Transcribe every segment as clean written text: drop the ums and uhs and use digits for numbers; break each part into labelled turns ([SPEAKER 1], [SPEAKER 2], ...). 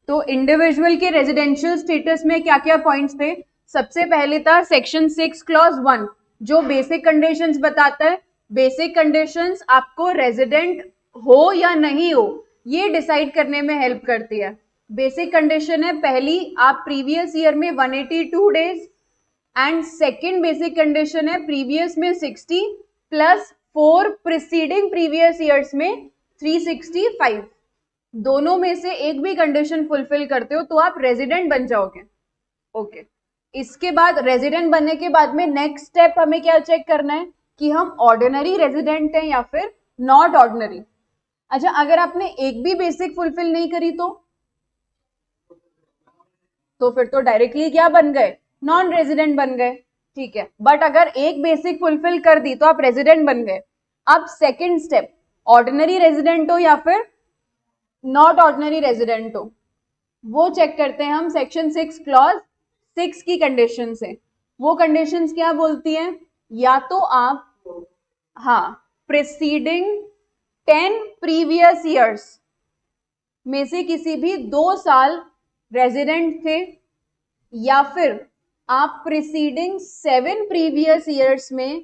[SPEAKER 1] तो इंडिविजुअल के residential status में क्या क्या पॉइंट्स थे? सबसे पहले था सेक्शन 6 क्लॉज 1 जो बेसिक कंडीशंस बताता है। बेसिक कंडीशंस आपको रेजिडेंट हो या नहीं हो ये डिसाइड करने में हेल्प करती है। बेसिक कंडीशन है पहली, आप प्रीवियस ईयर में 182 days, and second basic condition है प्रीवियस में 60 प्लस 4 प्रीसीडिंग प्रीवियस ईयर्स में 365। दोनों में से एक भी कंडीशन फुलफिल करते हो तो आप रेजिडेंट बन जाओगे। ओके, इसके बाद रेजिडेंट बनने के बाद में नेक्स्ट स्टेप हमें क्या चेक करना है कि हम ऑर्डिनरी रेजिडेंट हैं या फिर नॉट ऑर्डिनरी। अच्छा, अगर आपने एक भी बेसिक फुलफिल नहीं करी तो फिर तो डायरेक्टली क्या बन गए? नॉन रेजिडेंट बन गए। ठीक है, बट अगर एक बेसिक फुलफिल कर दी तो आप रेजिडेंट बन गए। अब सेकेंड स्टेप, ऑर्डिनरी रेजिडेंट हो या फिर नॉट ऑर्डिनरी रेजिडेंट हो, वो चेक करते हैं हम सेक्शन 6 क्लॉज 6 की कंडीशन से। वो कंडीशंस क्या बोलती हैं? या तो आप प्रीसीडिंग 10 प्रीवियस ईयर्स में से किसी भी 2 साल रेजिडेंट थे, या फिर आप प्रीसीडिंग 7 प्रीवियस ईयर्स में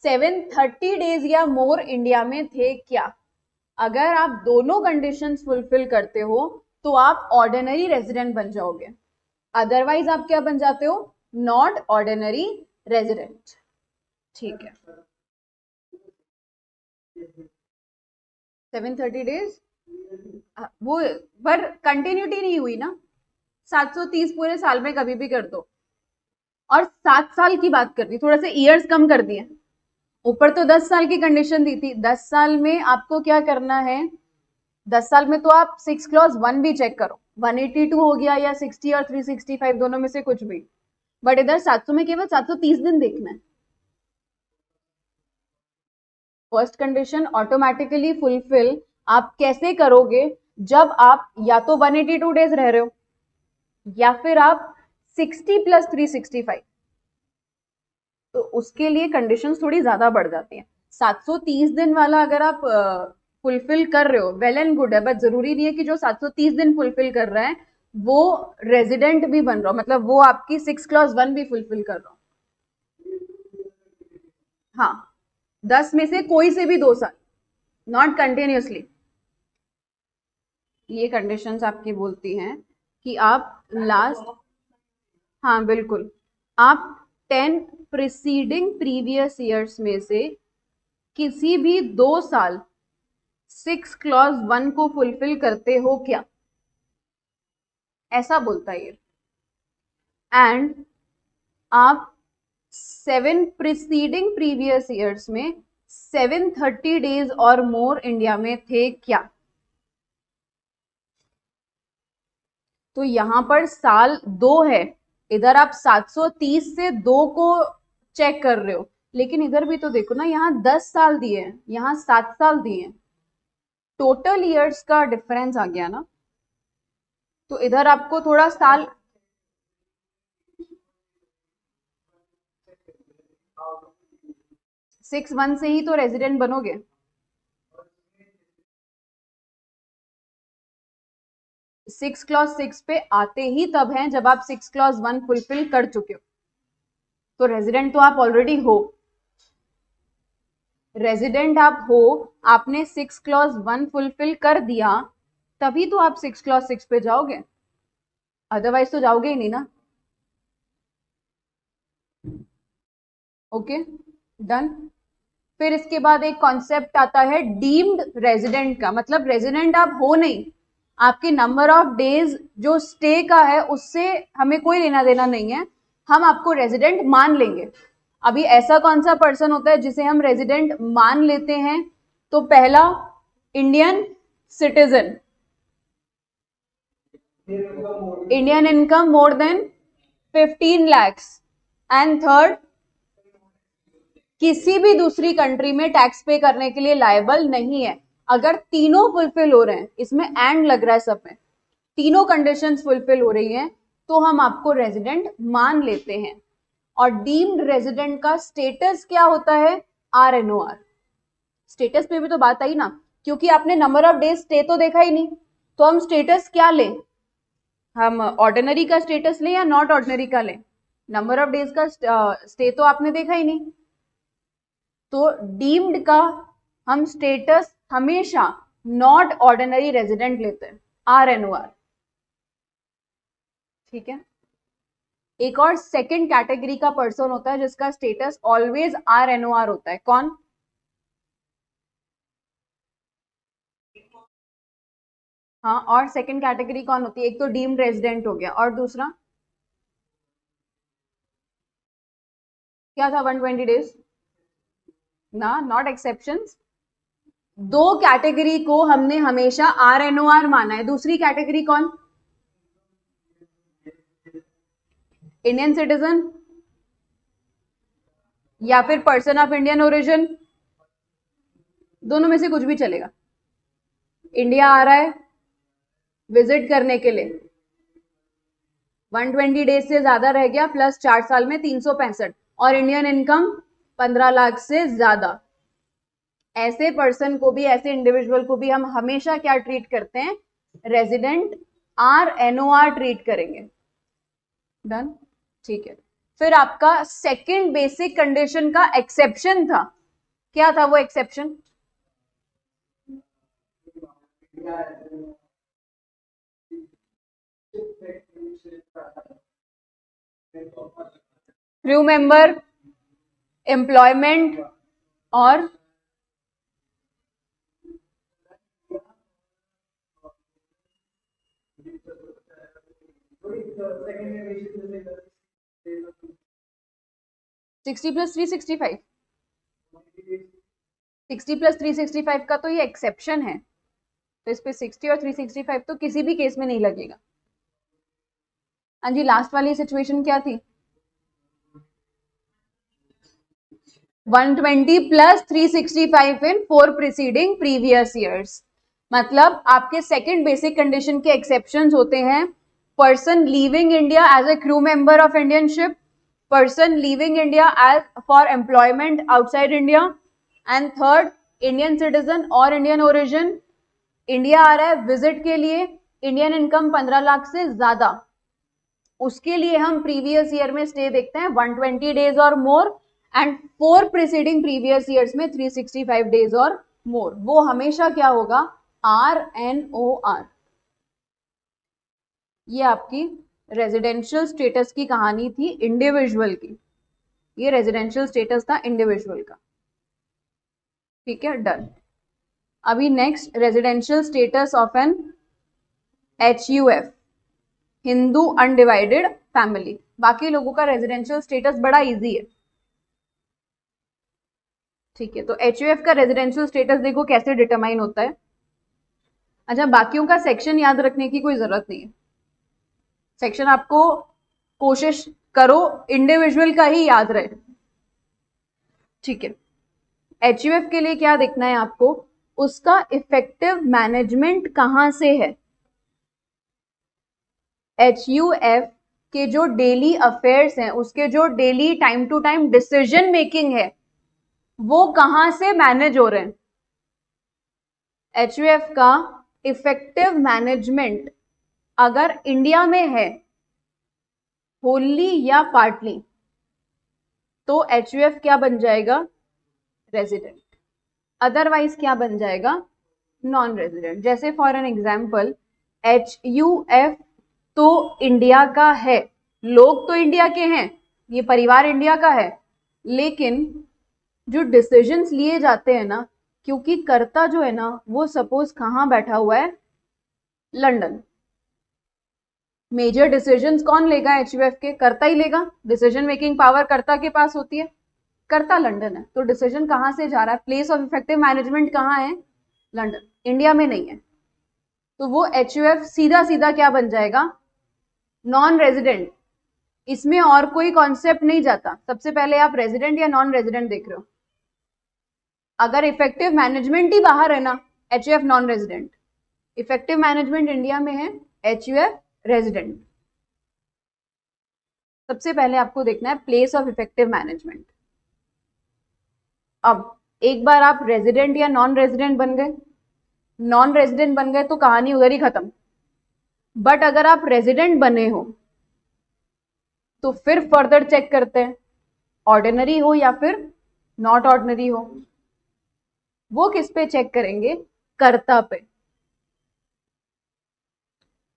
[SPEAKER 1] 730 डेज या मोर इंडिया में थे क्या? अगर आप दोनों कंडीशंस फुलफिल करते हो तो आप ऑर्डिनरी रेजिडेंट बन जाओगे, अदरवाइज आप क्या बन जाते हो? Not ordinary resident. ठीक है, 730 डेज वो पर कंटिन्यूटी नहीं हुई ना, 730 पूरे साल में कभी भी कर दो। और 7 साल की बात कर दी, थोड़ा सा ईयर्स कम कर दिए, ऊपर तो 10 साल की कंडीशन दी थी। 10 साल में आपको क्या करना है? 10 साल में तो आप 6 क्लॉज 1 भी चेक करो, 182 हो गया या 60 और 365 दोनों में से कुछ भी, बट इधर 700 में केवल 730 दिन देखना है। फर्स्ट कंडीशन ऑटोमेटिकली फुलफिल आप कैसे करोगे? जब आप या तो 182 डेज रह रहे हो या फिर आप 60 प्लस 365, तो उसके लिए कंडीशंस थोड़ी ज्यादा बढ़ जाती हैं। 730 दिन वाला अगर आप फुलफिल कर रहे हो, वेल एंड गुड है, बट जरूरी नहीं है कि जो 730 दिन फुलफिल कर रहा है वो रेजिडेंट भी बन रहा हो, मतलब वो आपकी 6 क्लॉज 1 भी फुलफिल कर रहा हो। 10 में से कोई से भी 2 साल, नॉट कंटिन्यूसली। ये कंडीशंस आपकी बोलती हैं कि आप लास्ट, बिल्कुल, आप 10 प्रीसीडिंग प्रीवियस ईयर्स में से किसी भी 2 साल 6 क्लॉज 1 को फुलफिल करते हो क्या, ऐसा बोलता है ये। एंड आप 7 प्रीसीडिंग प्रीवियस ईयर्स में 730 डेज और मोर इंडिया में थे क्या? तो यहां पर साल 2 है, इधर आप 730 से 2 को चेक कर रहे हो, लेकिन इधर भी तो देखो ना, यहाँ 10 साल दिए हैं, यहाँ 7 साल दिए हैं, टोटल ईयर्स का डिफरेंस आ गया ना। तो इधर आपको थोड़ा साल 6-1 से ही तो रेजिडेंट बनोगे। सिक्स क्लॉज 6 पे आते ही तब हैं जब आप 6 क्लॉज 1 फुलफिल कर चुके हो, तो रेजिडेंट तो आप ऑलरेडी हो। रेजिडेंट आप हो, आपने 6 क्लॉज 1 फुलफिल कर दिया, तभी तो आप 6 क्लॉज 6 पे जाओगे, अदरवाइज तो जाओगे ही नहीं ना। Okay, done. फिर इसके बाद एक कॉन्सेप्ट आता है डीम्ड रेजिडेंट का, मतलब रेजिडेंट आप हो नहीं, आपके नंबर ऑफ डेज जो स्टे का है उससे हमें कोई लेना देना नहीं है, हम आपको रेजिडेंट मान लेंगे। अभी ऐसा कौन सा पर्सन होता है जिसे हम रेजिडेंट मान लेते हैं? तो पहला, Indian citizen, Indian income more than 15 lakhs, and third, किसी भी दूसरी कंट्री में टैक्स पे करने के लिए लायबल नहीं है। अगर तीनों फुलफिल हो रहे हैं, इसमें एंड लग रहा है सब में, तीनों कंडीशंस फुलफिल हो रही हैं, तो हम आपको रेजिडेंट मान लेते हैं। और डीम्ड रेजिडेंट का स्टेटस क्या होता है? RNOR। स्टेटस पे भी तो बात आई ना, क्योंकि आपने नंबर ऑफ डेज स्टे तो देखा ही नहीं, तो हम स्टेटस क्या लें? हम ऑर्डिनरी का स्टेटस लें या नॉट ऑर्डिनरी का लें? नंबर ऑफ डेज का स्टे तो आपने देखा ही नहीं, तो डीम्ड का हम स्टेटस हमेशा नॉट ऑर्डिनरी रेजिडेंट लेते हैं, RNOR। ठीक है, एक और सेकंड कैटेगरी का पर्सन होता है जिसका स्टेटस ऑलवेज RNOR होता है, कौन? हाँ, और सेकंड कैटेगरी कौन होती है? एक तो डीम्ड रेजिडेंट हो गया, और दूसरा क्या था? 120 डेज ना, नॉट एक्सेप्शंस। दो कैटेगरी को हमने हमेशा RNOR माना है, दूसरी कैटेगरी कौन? इंडियन सिटीजन या फिर पर्सन ऑफ इंडियन ओरिजिन, दोनों में से कुछ भी चलेगा। इंडिया आ रहा है विजिट करने के लिए, 120 डेज से ज्यादा रह गया, प्लस 4 साल में 365, और इंडियन इनकम 15 लाख से ज्यादा, ऐसे पर्सन को भी, ऐसे इंडिविजुअल को भी हम हमेशा क्या ट्रीट करते हैं? रेजिडेंट RNOR ट्रीट करेंगे। डन, ठीक है। फिर आपका सेकंड बेसिक कंडीशन का एक्सेप्शन था, क्या था वो एक्सेप्शन? क्रू मेंबर, एम्प्लॉयमेंट, और सिक्सटी प्लस 365, 60 प्लस 365 का तो ये एक्सेप्शन है, तो इस पे 60 और 365 तो किसी भी केस में नहीं लगेगा। हाँ जी, लास्ट वाली सिचुएशन क्या थी? 120 plus 365 in 4 preceding previous years. मतलब आपके सेकंड बेसिक कंडीशन के एक्सेप्शंस होते हैं, person leaving India as a crew member of Indian ship, person leaving India as for employment outside India, and third Indian citizen और Indian origin, India आ रहा है visit के लिए, इंडियन इनकम 15 लाख से ज्यादा, उसके लिए हम प्रीवियस ईयर में स्टे देखते हैं 120 डेज और मोर, एंड 4 प्रीसीडिंग प्रीवियस ईयर्स में 365 डेज और मोर, वो हमेशा क्या होगा? RNOR। ये आपकी रेजिडेंशियल स्टेटस की कहानी थी इंडिविजुअल की, ये रेजिडेंशियल स्टेटस था इंडिविजुअल का। ठीक है, डन। अभी next, residential status of an HUF, Hindu undivided family. बाकी लोगों का रेजिडेंशियल स्टेटस बड़ा इजी है। ठीक है, तो HUF का रेजिडेंशियल स्टेटस देखो कैसे डिटरमाइन होता है। अच्छा, बाकियों का सेक्शन याद रखने की कोई जरूरत नहीं है, सेक्शन आपको कोशिश करो इंडिविजुअल का ही याद रहे। ठीक है, HUF के लिए क्या देखना है आपको? उसका इफेक्टिव मैनेजमेंट कहां से है। HUF के जो डेली अफेयर्स हैं, उसके जो daily time to time decision making है, वो कहां से मैनेज हो रहे हैं? HUF का इफेक्टिव मैनेजमेंट अगर इंडिया में है होली या पार्टली, तो HUF क्या बन जाएगा? रेजिडेंट। अदरवाइज क्या बन जाएगा? Non resident. जैसे फॉर एन एग्जाम्पल, HUF तो इंडिया का है, लोग तो इंडिया के हैं, ये परिवार इंडिया का है, लेकिन जो डिसीजंस लिए जाते हैं ना, क्योंकि कर्ता जो है ना वो सपोज कहां बैठा हुआ है? लंदन। मेजर डिसीजंस कौन लेगा? HUF के कर्ता ही लेगा, डिसीजन मेकिंग पावर कर्ता के पास होती है, कर्ता लंदन है, तो डिसीजन कहां से जा रहा है? प्लेस ऑफ इफेक्टिव मैनेजमेंट कहां है? लंदन, इंडिया में नहीं है, तो वो HUF सीधा सीधा क्या बन जाएगा? Non resident. इसमें और कोई कॉन्सेप्ट नहीं जाता, सबसे पहले आप रेजिडेंट या नॉन रेजिडेंट देख रहे हो। अगर इफेक्टिव मैनेजमेंट ही बाहर है ना, HUF non resident, effective management India में है, HUF रेजिडेंट। सबसे पहले आपको देखना है प्लेस ऑफ इफेक्टिव मैनेजमेंट। अब एक बार आप रेजिडेंट या नॉन रेजिडेंट बन गए, नॉन रेजिडेंट बन गए तो कहानी उधर ही खत्म। बट अगर आप रेजिडेंट बने हो तो फिर फर्दर चेक करते हैं ऑर्डिनरी हो या फिर नॉट ऑर्डिनरी हो। वो किस पे चेक करेंगे? कर्ता पे।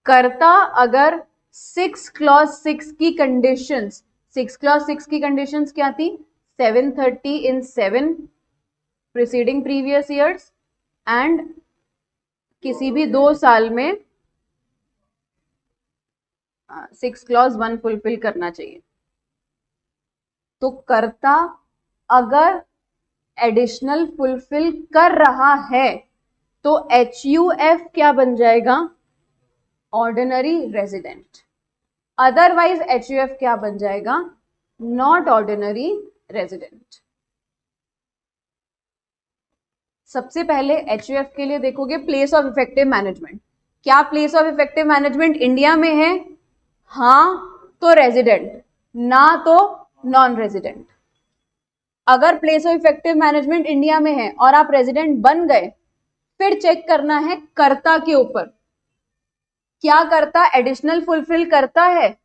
[SPEAKER 1] कर्ता अगर 6 क्लॉज 6 की कंडीशंस, 6 क्लॉज 6 की कंडीशंस क्या थी? 730 इन 7 प्रीसीडिंग प्रीवियस ईयर्स एंड किसी भी 2 साल में 6 क्लॉज 1 फुलफिल करना चाहिए। तो कर्ता अगर एडिशनल फुलफिल कर रहा है तो HUF क्या बन जाएगा? Ordinary resident. अदरवाइज HUF क्या बन जाएगा? Not ordinary resident. सबसे पहले HUF के लिए देखोगे प्लेस ऑफ इफेक्टिव मैनेजमेंट। क्या place of effective management India में है? हाँ तो रेजिडेंट, ना तो नॉन रेजिडेंट। अगर place of effective management India में है और आप रेजिडेंट बन गए, फिर चेक करना है कर्ता के ऊपर, क्या कर्ता एडिशनल फुलफिल करता है?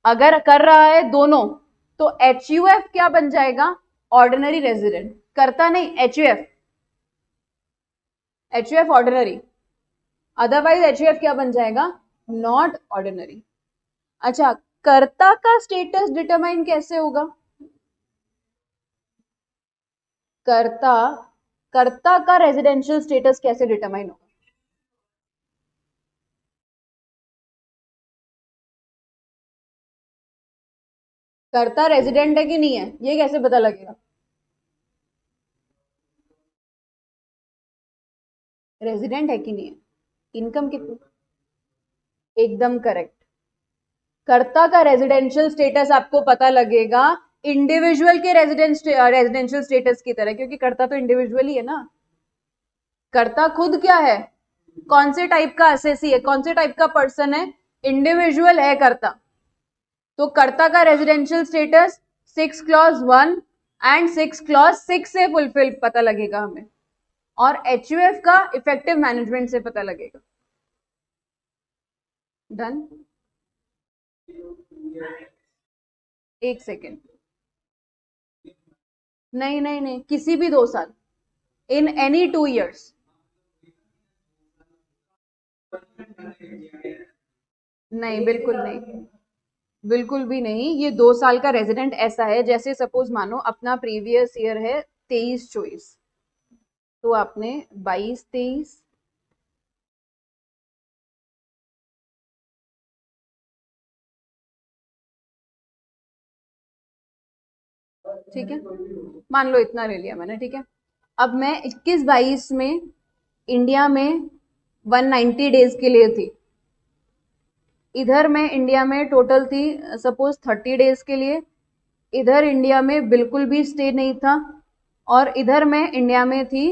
[SPEAKER 1] अगर कर रहा है दोनों तो HUF क्या बन जाएगा? Ordinary resident. कर्ता नहीं, HUF, HUF ordinary. Otherwise HUF क्या बन जाएगा? Not ordinary. अच्छा, कर्ता का स्टेटस डिटरमाइन कैसे होगा? कर्ता कर्ता का रेजिडेंशियल स्टेटस कैसे डिटरमाइन होगा? कर्ता रेजिडेंट है कि नहीं है, ये कैसे पता लगेगा? रेजिडेंट है कि नहीं है। इनकम कितनी? एकदम करेक्ट। कर्ता का रेजिडेंशियल स्टेटस आपको पता लगेगा इंडिविजुअल के रेजिडेंशियल स्टेटस की तरह, क्योंकि कर्ता तो इंडिविजुअल ही है ना। कर्ता खुद क्या है? कौन से टाइप का असेसी है, कौन से टाइप का पर्सन है? इंडिविजुअल है कर्ता। तो कर्ता का residential status 6 clause 1 and 6 clause 6 से फुलफिल पता लगेगा हमें, और HUF का इफेक्टिव मैनेजमेंट से पता लगेगा। डन। एक सेकेंड, नहीं नहीं नहीं, किसी भी 2 साल, इन एनी 2 years। नहीं, बिल्कुल नहीं, बिल्कुल भी नहीं। ये 2 साल का रेजिडेंट ऐसा है जैसे सपोज मानो अपना प्रीवियस ईयर है 23-24, तो आपने 22-23, ठीक है, मान लो इतना ले लिया मैंने, ठीक है। अब मैं 21-22 में इंडिया में 190 डेज के लिए थी। इधर मैं इंडिया में टोटल थी सपोज 30 डेज के लिए। इधर इंडिया में बिल्कुल भी स्टे नहीं था, और इधर मैं इंडिया में थी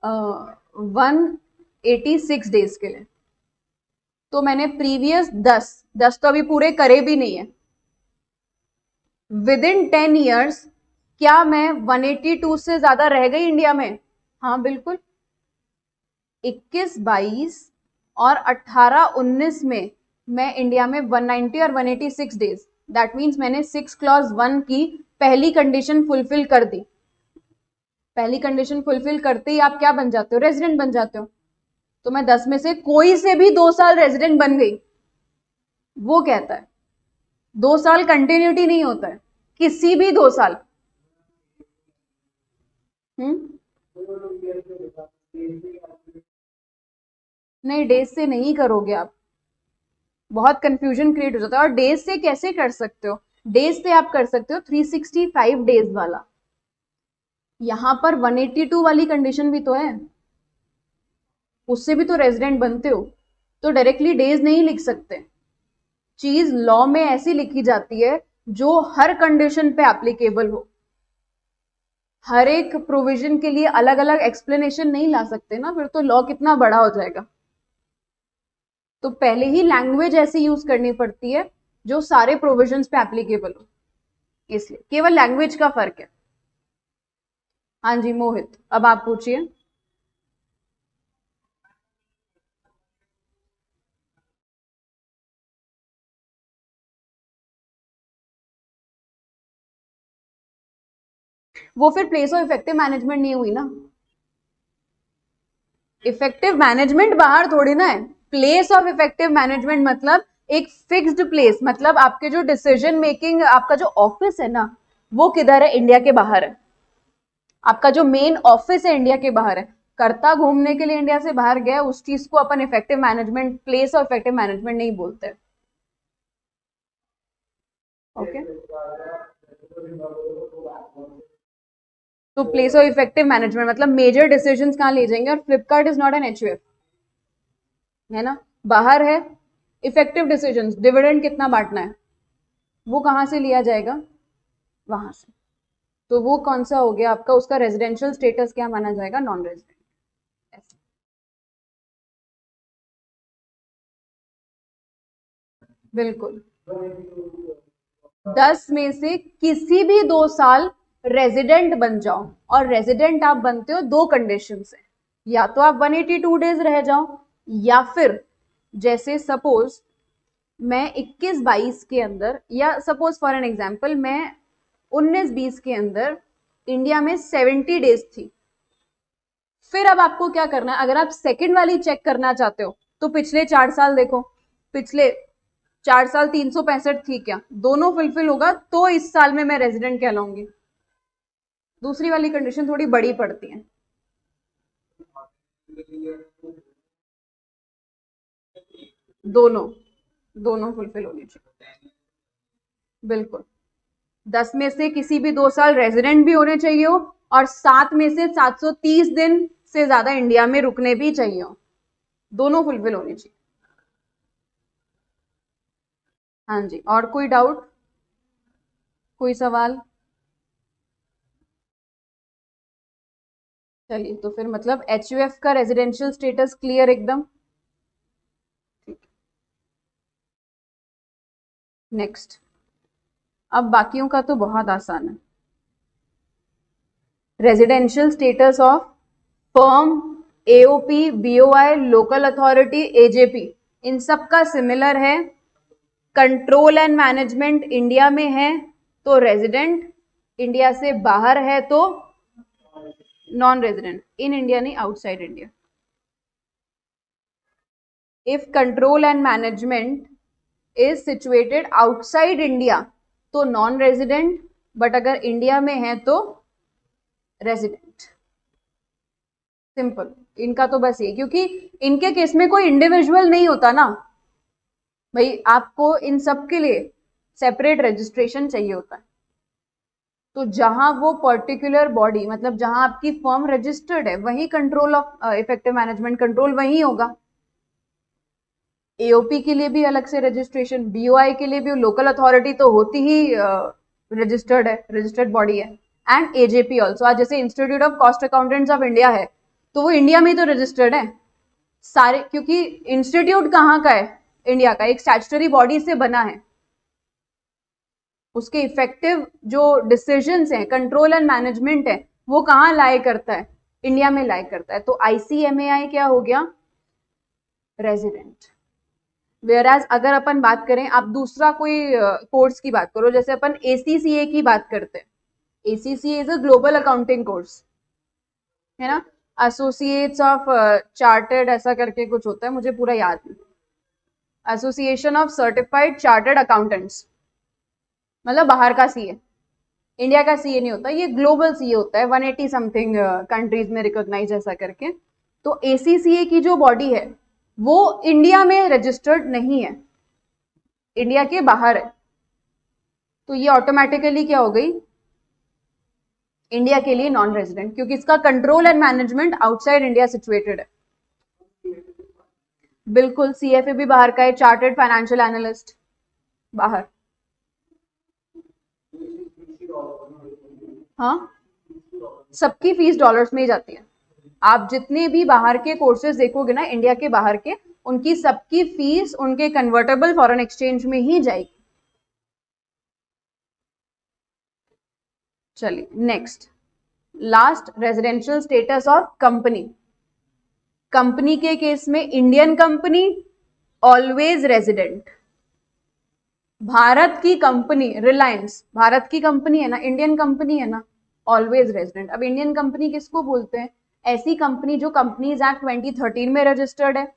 [SPEAKER 1] 186 डेज के लिए। तो मैंने प्रीवियस 10 तो अभी पूरे करे भी नहीं है, विद इन 10 ईयर्स क्या मैं 182 से ज्यादा रह गई इंडिया में? हाँ बिल्कुल। 21-22 और 18-19 में मैं इंडिया में 190 और 186 डेज, दैट मीन्स मैंने 6 क्लॉज 1 की पहली कंडीशन फुलफिल कर दी। पहली कंडीशन फुलफिल करते ही आप क्या बन जाते हो? रेजिडेंट बन जाते हो। तो मैं 10 में से कोई से भी 2 साल रेजिडेंट बन गई। वो कहता है 2 साल कंटिन्यूटी नहीं होता है, किसी भी 2 साल। नहीं, डेज से नहीं करोगे आप, बहुत कंफ्यूजन क्रिएट हो जाता है। और डेज से कैसे कर सकते हो? डेज से आप कर सकते हो 365 डेज वाला। यहां पर 182 वाली कंडीशन भी तो है, उससे भी तो रेजिडेंट बनते हो, तो डायरेक्टली डेज नहीं लिख सकते। चीज लॉ में ऐसी लिखी जाती है जो हर कंडीशन पे एप्लीकेबल हो। हर एक प्रोविजन के लिए अलग अलग एक्सप्लेनेशन नहीं ला सकते ना, फिर तो लॉ कितना बड़ा हो जाएगा। तो पहले ही लैंग्वेज ऐसी यूज करनी पड़ती है जो सारे प्रोविजंस पे एप्लीकेबल हो, इसलिए केवल लैंग्वेज का फर्क है। हाँ जी मोहित, अब आप पूछिए। वो फिर प्लेस ऑफ इफेक्टिव मैनेजमेंट नहीं हुई ना। इफेक्टिव मैनेजमेंट बाहर थोड़ी ना है। प्लेस ऑफ इफेक्टिव मैनेजमेंट मतलब एक फिक्स्ड प्लेस, मतलब आपके जो डिसीजन मेकिंग, आपका जो ऑफिस है ना, वो किधर है? इंडिया के बाहर है। आपका जो मेन ऑफिस है इंडिया के बाहर है। कर्ता घूमने के लिए इंडिया से बाहर गया, उस चीज को अपन effective management, place of effective management नहीं बोलते। ओके, तो प्लेस ऑफ इफेक्टिव मैनेजमेंट मतलब मेजर डिसीजंस कहाँ ले जाएंगे। और Flipkart is not an HUF, है ना, बाहर है। इफेक्टिव डिसीजंस, डिविडेंड कितना बांटना है, वो कहाँ से लिया जाएगा? वहां से। तो वो कौन सा हो गया आपका? उसका रेजिडेंशियल स्टेटस क्या माना जाएगा? Non resident. बिल्कुल। 10 में से किसी भी 2 साल रेजिडेंट बन जाओ, और रेजिडेंट आप बनते हो दो कंडीशन से, या तो आप 182 डेज रह जाओ, या फिर जैसे सपोज मैं 21-22 के अंदर, या सपोज फॉर एन एग्जांपल मैं 19-20 के अंदर इंडिया में 70 डेज थी। फिर अब आपको क्या करना है? अगर आप सेकंड वाली चेक करना चाहते हो तो पिछले 4 साल देखो। पिछले 4 साल 365 थी क्या? दोनों फुलफिल होगा तो इस साल में मैं रेजिडेंट कहलाऊंगी। दूसरी वाली कंडीशन थोड़ी बड़ी पड़ती है। दोनों दोनों फुलफिल होनी चाहिए। बिल्कुल। 10 में से किसी भी 2 साल रेजिडेंट भी होने चाहिए हो, और 7 में से 730 दिन से ज्यादा इंडिया में रुकने भी चाहिए हो। दोनों फुलफिल होनी चाहिए। हाँ जी, और कोई डाउट, कोई सवाल? चलिए, तो फिर मतलब एचयूएफ का रेजिडेंशियल स्टेटस क्लियर एकदम। नेक्स्ट, अब बाकियों का तो बहुत आसान है। Residential status of firm, AOP, BOI, local authority, AJP, इन सब का सिमिलर है। कंट्रोल एंड मैनेजमेंट इंडिया में है तो रेजिडेंट, इंडिया से बाहर है तो नॉन रेजिडेंट। इन इंडिया नहीं, outside India. If control and management is situated outside India तो नॉन रेजिडेंट, बट अगर इंडिया में है तो रेजिडेंट। सिंपल। इनका तो बस ये, क्योंकि इनके केस में कोई इंडिविजुअल नहीं होता ना भाई, आपको इन सब के लिए सेपरेट रजिस्ट्रेशन चाहिए होता है। तो जहां वो पर्टिकुलर बॉडी, मतलब जहां आपकी फर्म रजिस्टर्ड है, वही control of effective management control वही होगा। एओपी के लिए भी अलग से रजिस्ट्रेशन, बीओआई के लिए भी, लोकल अथॉरिटी तो होती ही रजिस्टर्ड है, रजिस्टर्ड बॉडी है। एंड एजेपी ऑल्सो, आज जैसे institute of cost accountants of India है, तो वो इंडिया में ही तो रजिस्टर्ड है सारे, क्योंकि इंस्टीट्यूट कहाँ का है? इंडिया का, एक स्टैट्यूटरी बॉडी से बना है। उसके इफेक्टिव जो डिसीजंस हैं, कंट्रोल एंड मैनेजमेंट है, वो कहाँ लाई करता है? इंडिया में लाई करता है। तो आईसीएमएआई क्या हो गया? रेजिडेंट। वेयरएज अगर अपन बात करें, आप दूसरा कोई कोर्स की बात करो, जैसे अपन एसीसीए की बात करते हैं। ACCA is a global accounting course, है ना। एसोसिएट्स ऑफ चार्टर्ड ऐसा करके कुछ होता है, मुझे पूरा याद नहीं। Association of certified chartered accountants, मतलब बाहर का सीए। इंडिया का सीए नहीं होता, ये ग्लोबल सीए होता है, 180 समथिंग कंट्रीज में रिकॉग्नाइज ऐसा करके। तो एसीसीए की जो बॉडी है वो इंडिया में रजिस्टर्ड नहीं है, इंडिया के बाहर है। तो ये ऑटोमेटिकली क्या हो गई? इंडिया के लिए नॉन रेजिडेंट, क्योंकि इसका control and management outside India situated है। बिल्कुल, सीएफए भी बाहर का है, चार्टर्ड फाइनेंशियल एनालिस्ट बाहर। हाँ, सबकी फीस डॉलर्स में ही जाती है। आप जितने भी बाहर के कोर्सेज देखोगे ना इंडिया के बाहर के, उनकी सबकी फीस उनके कन्वर्टेबल फॉरेन एक्सचेंज में ही जाएगी। चलिए next, last, residential status of company. Company के केस में Indian company always resident. Bharat की कंपनी, रिलायंस भारत की कंपनी है ना, इंडियन कंपनी है ना, ऑलवेज रेजिडेंट। अब इंडियन कंपनी किसको बोलते हैं? ऐसी कंपनी जो कंपनीज एक्ट 2013 में रजिस्टर्ड है,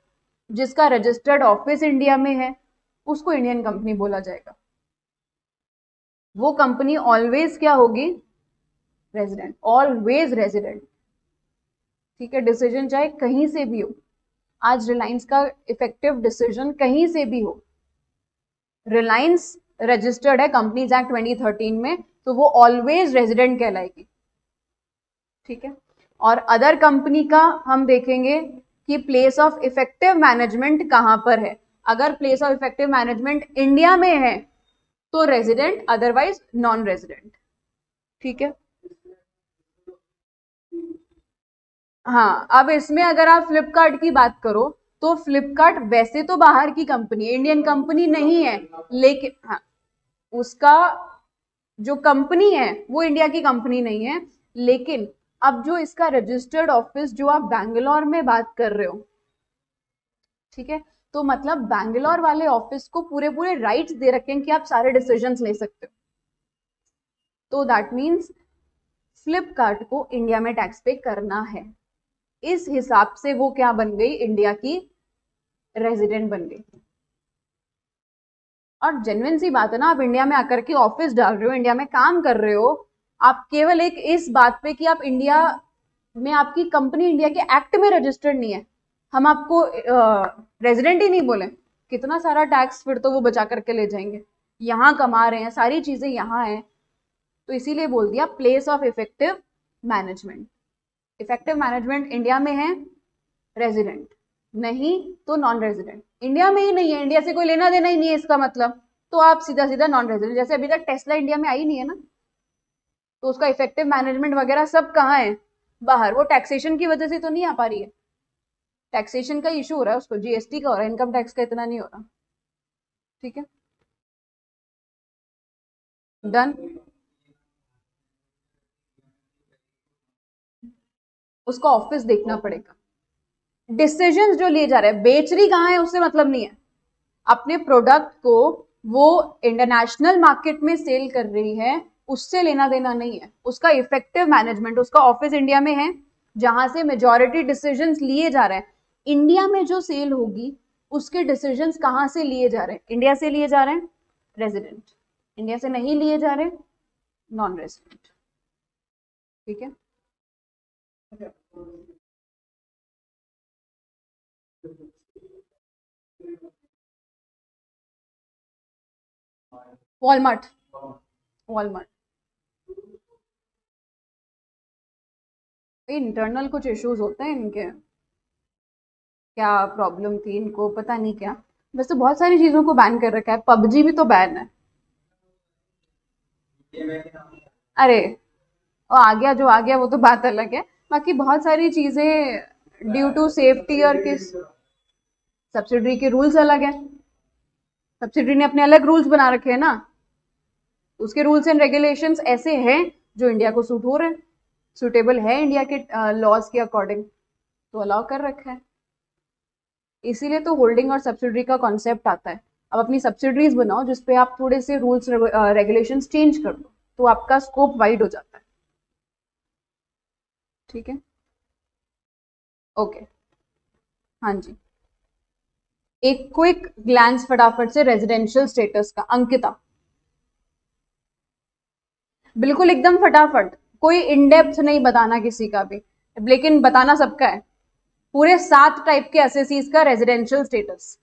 [SPEAKER 1] जिसका रजिस्टर्ड ऑफिस इंडिया में है, उसको इंडियन कंपनी बोला जाएगा। वो कंपनी ऑलवेज क्या होगी? Resident, always resident. ठीक है, डिसीजन चाहे कहीं से भी हो, आज रिलायंस का इफेक्टिव डिसीजन कहीं से भी हो, रिलायंस रजिस्टर्ड है कंपनीज एक्ट 2013 में, तो वो ऑलवेज रेजिडेंट कहलाएगी। ठीक है, और अदर कंपनी का हम देखेंगे कि प्लेस ऑफ इफेक्टिव मैनेजमेंट कहां पर है। अगर place of effective management India में है तो रेजिडेंट, अदरवाइज नॉन रेजिडेंट। ठीक है, हाँ, अब इसमें अगर आप फ्लिपकार्ट की बात करो तो फ्लिपकार्ट वैसे तो बाहर की कंपनी है, इंडियन कंपनी नहीं है, लेकिन हाँ, उसका जो कंपनी है वो इंडिया की कंपनी नहीं है, लेकिन अब जो इसका रजिस्टर्ड ऑफिस जो आप बैंगलोर में बात कर रहे हो, ठीक है, तो मतलब बैंगलोर वाले ऑफिस को पूरे पूरे राइट्स दे रखे हैं कि आप सारे डिसीजंस ले सकते हो। तो दैट मीन्स फ्लिपकार्ट को इंडिया में टैक्स पे करना है, इस हिसाब से वो क्या बन गई? इंडिया की रेजिडेंट बन गई। और जेन्युइन सी बात है ना, आप इंडिया में आकर के ऑफिस डाल रहे हो, इंडिया में काम कर रहे हो, आप केवल एक इस बात पे कि आप इंडिया में, आपकी कंपनी इंडिया के एक्ट में रजिस्टर्ड नहीं है, हम आपको रेजिडेंट ही नहीं बोले, कितना सारा टैक्स फिर तो वो बचा करके ले जाएंगे। यहाँ कमा रहे हैं, सारी चीजें यहाँ हैं, तो इसीलिए बोल दिया place of effective management. Effective management India में है, रेजिडेंट, नहीं तो नॉन रेजिडेंट। इंडिया में ही नहीं है, इंडिया से कोई लेना देना ही नहीं है इसका मतलब, तो आप सीधा सीधा नॉन रेजिडेंट। जैसे अभी तक टेस्ला इंडिया में आई नहीं है ना, तो उसका इफेक्टिव मैनेजमेंट वगैरह सब कहाँ है? बाहर। वो टैक्सेशन की वजह से तो नहीं आ पा रही है, टैक्सेशन का इशू हो रहा है उसको, जीएसटी का हो रहा है, इनकम टैक्स का इतना नहीं हो रहा। ठीक है, डन। उसका ऑफिस देखना पड़ेगा। डिसीजंस जो लिए जा रहे हैं, बेच रही कहाँ है उससे मतलब नहीं है, अपने प्रोडक्ट को वो इंटरनेशनल मार्केट में सेल कर रही है, उससे लेना देना नहीं है। उसका इफेक्टिव मैनेजमेंट, उसका ऑफिस इंडिया में है, जहां से मेजॉरिटी डिसीजंस लिए जा रहे हैं। इंडिया में जो सेल होगी उसके डिसीजंस कहां से लिए जा रहे हैं? इंडिया से लिए जा रहे हैं, रेजिडेंट। इंडिया से नहीं लिए जा रहे, नॉन रेजिडेंट। ठीक है, वॉलमार्ट, वॉलमार्ट इंटरनल कुछ इश्यूज होते हैं इनके, क्या प्रॉब्लम थी इनको पता नहीं क्या। वैसे तो बहुत सारी चीजों को बैन कर रखा है, पबजी भी तो बैन है। अरे वो आ गया जो आ गया, वो तो बात अलग है, बाकी बहुत सारी चीजें ड्यू टू सेफ्टी और किस, सब्सिडरी के रूल्स अलग है, सब्सिडरी ने अपने अलग रूल्स बना रखे हैं ना, उसके रूल्स एंड रेगुलेशंस ऐसे हैं जो इंडिया को सूट हो रहे हैं, सुटेबल है इंडिया के लॉज के अकॉर्डिंग, तो अलाउ कर रखा है। इसीलिए तो होल्डिंग और सब्सिडरी का कॉन्सेप्ट आता है। अब अपनी सब्सिडरीज बनाओ जिसपे आप थोड़े से रूल्स रेगुलेशंस चेंज कर दो, तो आपका स्कोप वाइड हो जाता है। ठीक है, ओके, हाँ जी। एक क्विक ग्लैंस फटाफट से रेजिडेंशियल स्टेटस का, अंकिता। बिल्कुल एकदम फटाफट, कोई इनडेप्थ नहीं बताना किसी का भी, लेकिन बताना सबका है, पूरे 7 टाइप के एसएससीज का रेजिडेंशियल स्टेटस।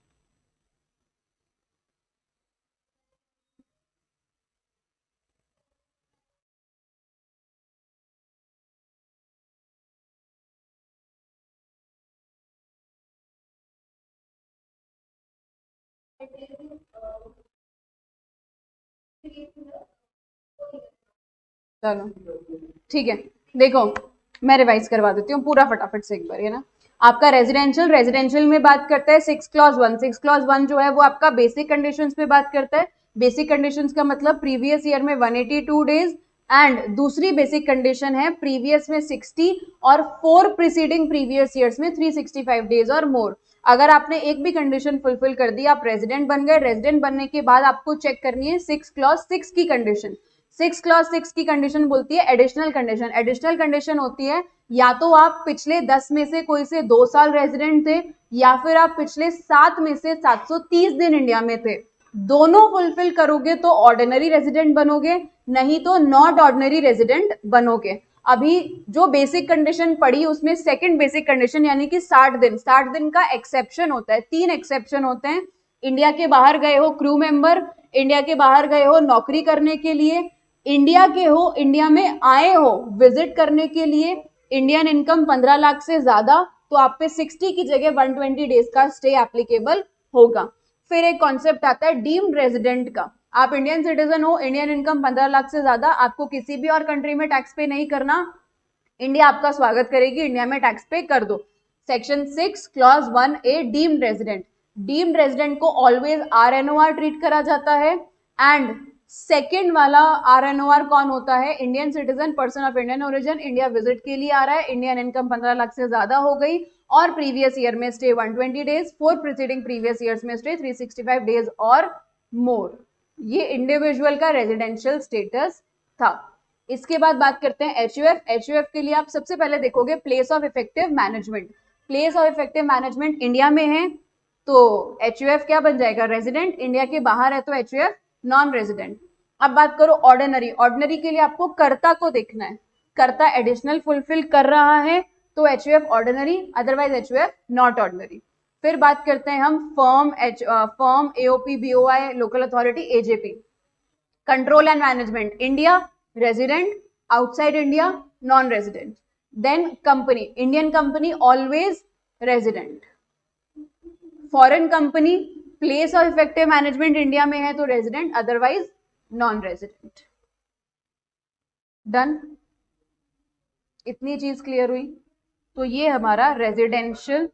[SPEAKER 1] चलो ठीक है, देखो मैं रिवाइज करवा देती हूँ पूरा फटाफट से एक बार, है ना। आपका रेजिडेंशियल, रेजिडेंशियल में बात करता है 6 क्लॉज 1, 6 क्लॉज 1 जो है वो आपका बेसिक कंडीशंस पे बात करता है। बेसिक कंडीशंस का मतलब प्रीवियस ईयर में 182 डेज, एंड दूसरी बेसिक कंडीशन है प्रीवियस में 60 और 4 प्रीसीडिंग प्रीवियस ईयर्स में 365 डेज और मोर। अगर आपने एक भी कंडीशन फुलफिल कर दी, आप रेजिडेंट बन गए। रेजिडेंट बनने के बाद आपको चेक करनी है 6 क्लॉज 6 की कंडीशन। 6 क्लॉज 6 की कंडीशन बोलती है एडिशनल कंडीशन। एडिशनल कंडीशन होती है या तो आप पिछले 10 में से कोई से 2 साल रेजिडेंट थे या फिर आप पिछले 7 में से 730 दिन इंडिया में थे। दोनों फुलफिल करोगे तो ऑर्डिनरी रेजिडेंट बनोगे, नहीं तो नॉट ऑर्डिनरी रेजिडेंट बनोगे। अभी जो बेसिक कंडीशन पड़ी उसमें सेकंड बेसिक कंडीशन यानी कि 60 दिन, 60 दिन का एक्सेप्शन होता है। 3 एक्सेप्शन होते हैं, इंडिया के बाहर गए हो क्रू मेंबर, इंडिया के बाहर गए हो नौकरी करने के लिए, इंडिया के हो, इंडिया में आए हो विजिट करने के लिए, इंडियन इनकम 15 लाख से ज्यादा, तो आप पे 60 की जगह 120 डेज का स्टे एप्लीकेबल होगा। फिर एक कॉन्सेप्ट आता है डीम्ड रेजिडेंट का। आप इंडियन सिटीजन हो, इंडियन इनकम 15 लाख से ज्यादा, आपको किसी भी और कंट्री में टैक्स पे नहीं करना, इंडिया आपका स्वागत करेगी, इंडिया में टैक्स पे कर दो। Section 6 clause 1A deemed resident. Deemed resident को ऑलवेज RNOR ट्रीट करा जाता है। एंड सेकेंड वाला RNOR कौन होता है? Indian citizen, person of Indian origin, India visit के लिए आ रहा है, इंडियन इनकम 15 लाख से ज्यादा हो गई और प्रीवियस ईयर में stay 120 days, 4 preceding previous years में स्टे 365 डेज और मोर। ये इंडिविजुअल का रेजिडेंशियल स्टेटस था। इसके बाद बात करते हैं HUF। HUF के लिए आप सबसे पहले देखोगे place of effective management. Place of effective management India में है तो HUF क्या बन जाएगा? रेजिडेंट। इंडिया के बाहर है तो HUF नॉन रेजिडेंट। अब बात करो ऑर्डिनरी। ऑर्डिनरी के लिए आपको कर्ता को देखना है, कर्ता एडिशनल फुलफिल कर रहा है तो HUF ordinary, otherwise HUF not ordinary. फिर बात करते हैं हम firm, AOP, BOI, local authority, AJP। Control and management India resident, outside India non resident. Then company, Indian company always resident. Foreign company place of effective management India में है तो resident, otherwise non resident. Done, इतनी चीज clear हुई? तो ये हमारा residential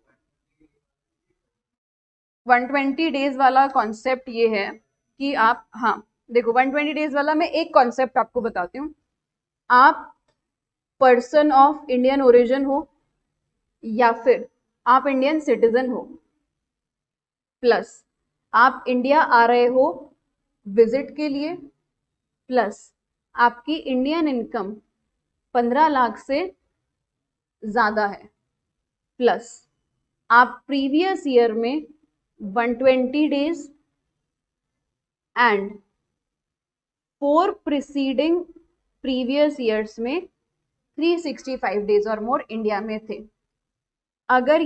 [SPEAKER 1] 120 days वाला कॉन्सेप्ट ये है कि आप, हाँ देखो 120 डेज वाला मैं एक कॉन्सेप्ट आपको बताती हूँ। आप पर्सन ऑफ इंडियन ओरिजिन हो या फिर आप इंडियन सिटीजन हो, प्लस आप इंडिया आ रहे हो विजिट के लिए, प्लस आपकी इंडियन इनकम 15 लाख से ज्यादा है, प्लस आप प्रीवियस ईयर में 120 days and 4 preceding previous years में 365 डेज और मोर इंडिया में थे। अगर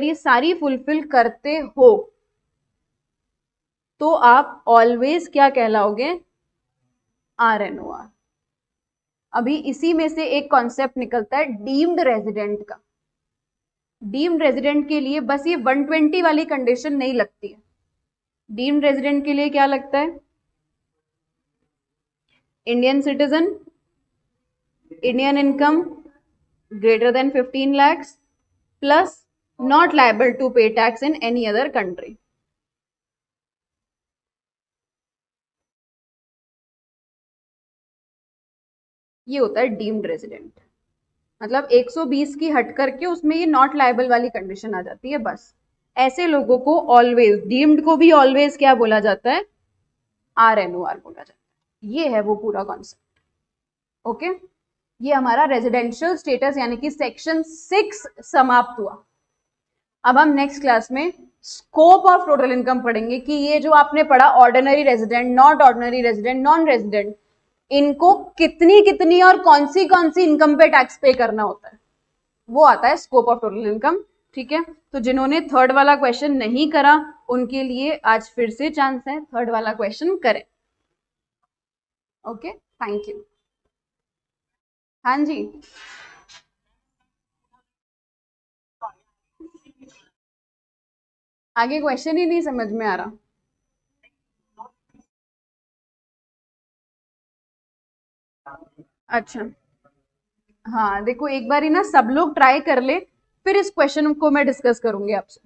[SPEAKER 1] ये सारी फुलफिल करते हो तो आप ऑलवेज क्या कहलाओगे? RNOR। अभी इसी में से एक कॉन्सेप्ट निकलता है डीम्ड रेजिडेंट का। डीम्ड रेजिडेंट के लिए बस ये 120 वाली कंडीशन नहीं लगती है। डीम्ड रेजिडेंट के लिए क्या लगता है? Indian citizen, Indian income greater than 15 lakhs plus not liable to pay tax in any other country। ये होता है डीम्ड रेजिडेंट। मतलब 120 की हट करके उसमें ये नॉट लायबल वाली कंडीशन आ जाती है। बस ऐसे लोगों को ऑलवेज, डीम्ड को भी ऑलवेज क्या बोला जाता है? RNOR बोला जाता है। ये है वो पूरा कॉन्सेप्ट। ओके, ये हमारा रेजिडेंशियल स्टेटस यानी कि सेक्शन 6 समाप्त हुआ। अब हम नेक्स्ट क्लास में स्कोप ऑफ टोटल इनकम पढ़ेंगे कि ये जो आपने पढ़ा ordinary resident, not ordinary resident, non resident, इनको कितनी कितनी और कौन सी इनकम पे टैक्स पे करना होता है, वो आता है स्कोप ऑफ टोटल इनकम। ठीक है, तो जिन्होंने थर्ड वाला क्वेश्चन नहीं करा उनके लिए आज फिर से चांस है, थर्ड वाला क्वेश्चन करें। Okay, thank you. हाँ जी, आगे क्वेश्चन ही नहीं समझ में आ रहा। अच्छा, हाँ देखो एक बार ही ना सब लोग ट्राई कर ले, फिर इस क्वेश्चन को मैं डिस्कस करूंगी आपसे।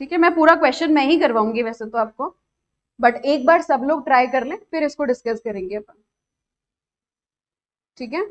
[SPEAKER 1] ठीक है, मैं पूरा क्वेश्चन मैं ही करवाऊंगी वैसे तो आपको, बट एक बार सब लोग ट्राई कर ले फिर इसको डिस्कस करेंगे अपन। ठीक है।